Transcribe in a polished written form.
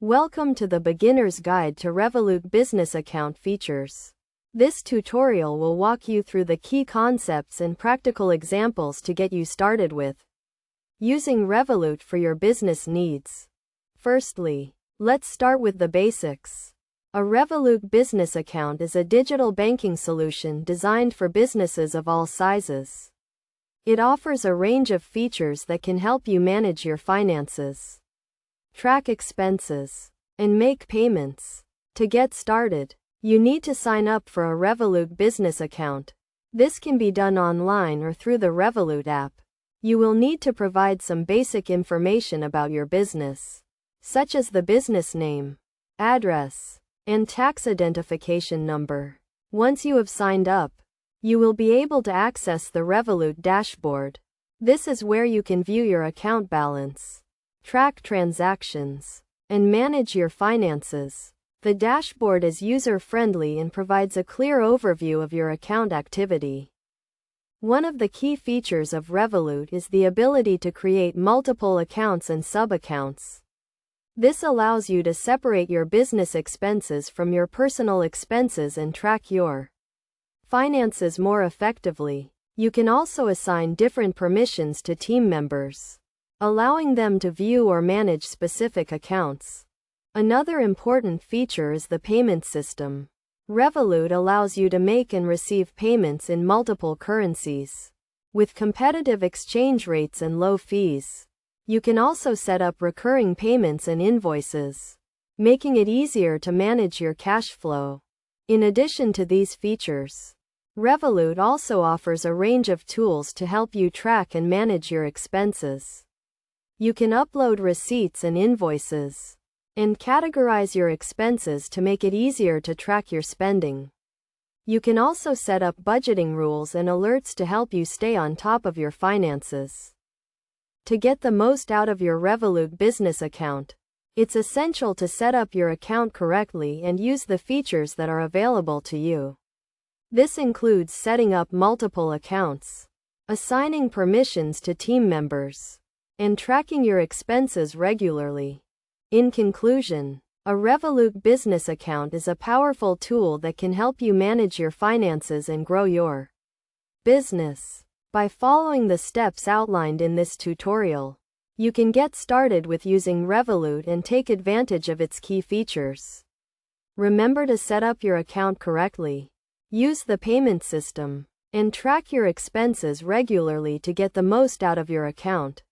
Welcome to the Beginner's Guide to Revolut Business Account Features. This tutorial will walk you through the key concepts and practical examples to get you started with using Revolut for your business needs. Firstly, let's start with the basics. A Revolut business account is a digital banking solution designed for businesses of all sizes. It offers a range of features that can help you manage your finances, track expenses, and make payments. To get started, you need to sign up for a Revolut business account. This can be done online or through the Revolut app. You will need to provide some basic information about your business, such as the business name, address, and tax identification number. Once you have signed up, you will be able to access the Revolut dashboard. This is where you can view your account balance, track transactions, and manage your finances. The dashboard is user-friendly and provides a clear overview of your account activity. One of the key features of Revolut is the ability to create multiple accounts and sub-accounts. This allows you to separate your business expenses from your personal expenses and track your finances more effectively. You can also assign different permissions to team members, allowing them to view or manage specific accounts. Another important feature is the payment system. Revolut allows you to make and receive payments in multiple currencies, with competitive exchange rates and low fees. You can also set up recurring payments and invoices, making it easier to manage your cash flow. In addition to these features, Revolut also offers a range of tools to help you track and manage your expenses. You can upload receipts and invoices, and categorize your expenses to make it easier to track your spending. You can also set up budgeting rules and alerts to help you stay on top of your finances. To get the most out of your Revolut business account, it's essential to set up your account correctly and use the features that are available to you. This includes setting up multiple accounts, assigning permissions to team members, and tracking your expenses regularly. In conclusion, a Revolut business account is a powerful tool that can help you manage your finances and grow your business. By following the steps outlined in this tutorial, you can get started with using Revolut and take advantage of its key features. Remember to set up your account correctly, use the payment system, and track your expenses regularly to get the most out of your account.